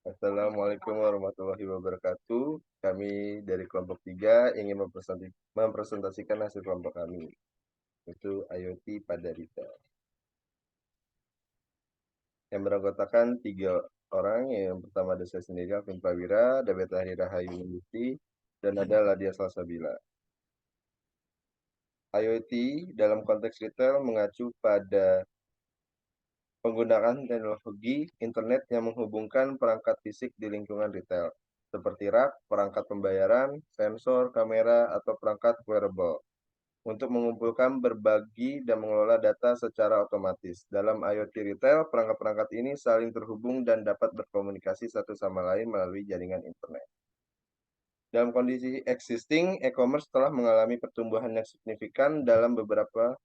Assalamualaikum warahmatullahi wabarakatuh. Kami dari kelompok 3 ingin mempresentasikan hasil kelompok kami, yaitu IoT pada retail. Yang beranggotakan 3 orang, yang pertama ada saya sendiri, Alvin Prawira, ada Betahri Rahayu Industri, dan ada Ladia Salsabila. IoT dalam konteks retail mengacu pada penggunaan teknologi internet yang menghubungkan perangkat fisik di lingkungan retail, seperti rak, perangkat pembayaran, sensor, kamera, atau perangkat wearable, untuk mengumpulkan, berbagi, dan mengelola data secara otomatis. Dalam IoT retail, perangkat-perangkat ini saling terhubung dan dapat berkomunikasi satu sama lain melalui jaringan internet. Dalam kondisi existing, e-commerce telah mengalami pertumbuhan yang signifikan dalam beberapa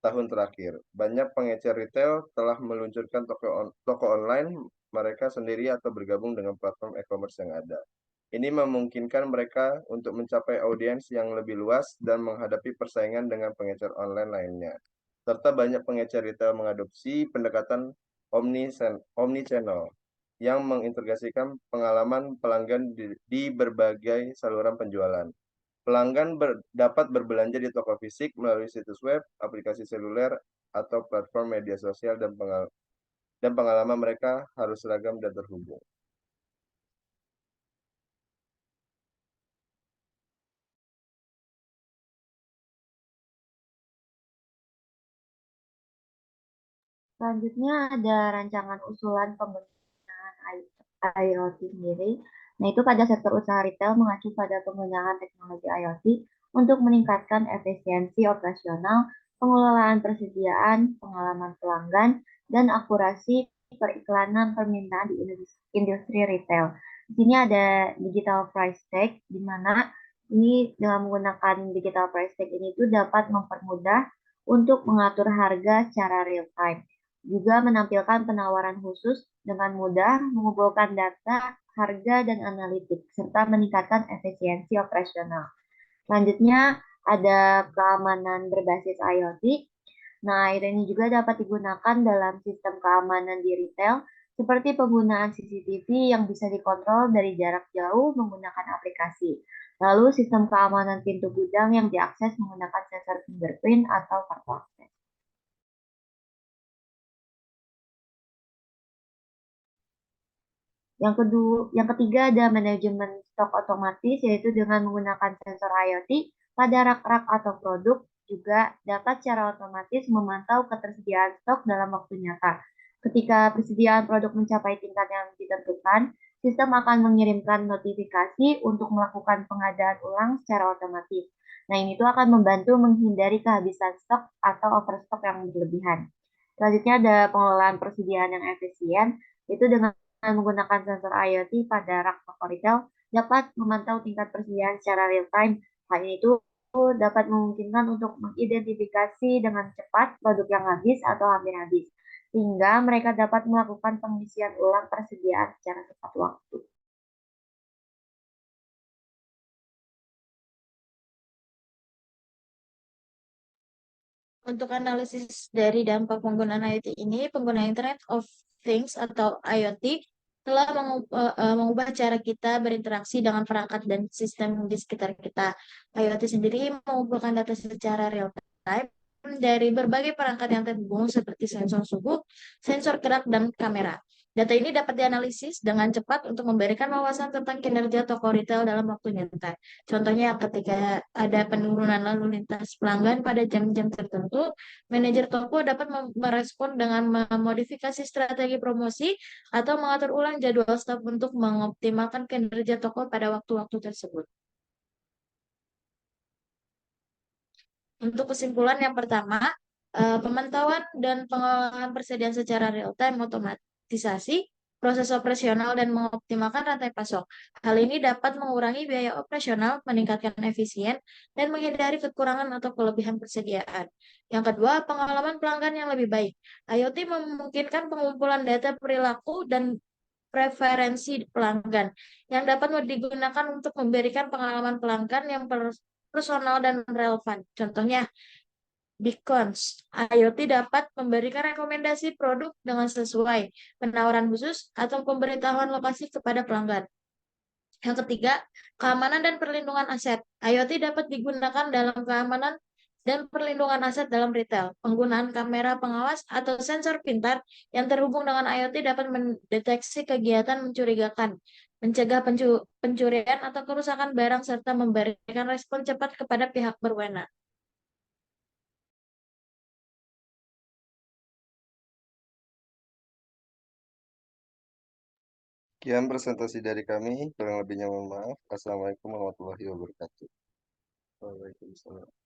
tahun terakhir. Banyak pengecer retail telah meluncurkan toko online mereka sendiri atau bergabung dengan platform e-commerce yang ada. Ini memungkinkan mereka untuk mencapai audiens yang lebih luas dan menghadapi persaingan dengan pengecer online lainnya. Serta banyak pengecer retail mengadopsi pendekatan omni-channel yang mengintegrasikan pengalaman pelanggan di berbagai saluran penjualan. Pelanggan dapat berbelanja di toko fisik melalui situs web, aplikasi seluler, atau platform media sosial, dan pengalaman mereka harus seragam dan terhubung. Selanjutnya ada rancangan usulan penggunaan IoT sendiri. Nah, itu pada sektor usaha retail mengacu pada penggunaan teknologi IoT untuk meningkatkan efisiensi operasional, pengelolaan persediaan, pengalaman pelanggan, dan akurasi periklanan permintaan di industri retail. Di sini ada digital price tag, di mana ini dengan menggunakan digital price tag ini itu dapat mempermudah untuk mengatur harga secara real time, juga menampilkan penawaran khusus dengan mudah, mengumpulkan data, harga, dan analitik, serta meningkatkan efisiensi operasional. Selanjutnya, ada keamanan berbasis IoT. Nah, ini juga dapat digunakan dalam sistem keamanan di retail, seperti penggunaan CCTV yang bisa dikontrol dari jarak jauh menggunakan aplikasi. Lalu, sistem keamanan pintu gudang yang diakses menggunakan sensor fingerprint atau kartu akses. Yang ketiga ada manajemen stok otomatis, yaitu dengan menggunakan sensor IoT pada rak-rak atau produk, juga dapat secara otomatis memantau ketersediaan stok dalam waktu nyata. Ketika persediaan produk mencapai tingkat yang ditentukan, sistem akan mengirimkan notifikasi untuk melakukan pengadaan ulang secara otomatis. Nah, ini tuh akan membantu menghindari kehabisan stok atau overstock yang berlebihan. Selanjutnya ada pengelolaan persediaan yang efisien, itu dengan menggunakan sensor IoT pada rak toko retail dapat memantau tingkat persediaan secara real time. Hal itu dapat memungkinkan untuk mengidentifikasi dengan cepat produk yang habis atau hampir habis, sehingga mereka dapat melakukan pengisian ulang persediaan secara tepat waktu. Untuk analisis dari dampak penggunaan IoT ini, pengguna Internet of Things atau IoT telah mengubah cara kita berinteraksi dengan perangkat dan sistem di sekitar kita. IoT sendiri mengumpulkan data secara real time dari berbagai perangkat yang terhubung seperti sensor suhu, sensor gerak, dan kamera. Data ini dapat dianalisis dengan cepat untuk memberikan wawasan tentang kinerja toko retail dalam waktu nyata. Contohnya ketika ada penurunan lalu lintas pelanggan pada jam-jam tertentu, manajer toko dapat merespon dengan memodifikasi strategi promosi atau mengatur ulang jadwal staf untuk mengoptimalkan kinerja toko pada waktu-waktu tersebut. Untuk kesimpulan yang pertama, pemantauan dan pengelolaan persediaan secara real-time otomatisasi proses operasional dan mengoptimalkan rantai pasok. Hal ini dapat mengurangi biaya operasional, meningkatkan efisien, dan menghindari kekurangan atau kelebihan persediaan. Yang kedua, pengalaman pelanggan yang lebih baik. IoT memungkinkan pengumpulan data perilaku dan preferensi pelanggan yang dapat digunakan untuk memberikan pengalaman pelanggan yang personal dan relevan. Contohnya, Beacons. IoT dapat memberikan rekomendasi produk dengan sesuai penawaran khusus atau pemberitahuan lokasi kepada pelanggan. Yang ketiga, keamanan dan perlindungan aset. IoT dapat digunakan dalam keamanan dan perlindungan aset dalam retail. Penggunaan kamera pengawas atau sensor pintar yang terhubung dengan IoT dapat mendeteksi kegiatan mencurigakan, mencegah pencurian atau kerusakan barang, serta memberikan respon cepat kepada pihak berwenang. Sekian presentasi dari kami, kurang lebihnya mohon maaf. Assalamualaikum warahmatullahi wabarakatuh. Waalaikumsalam.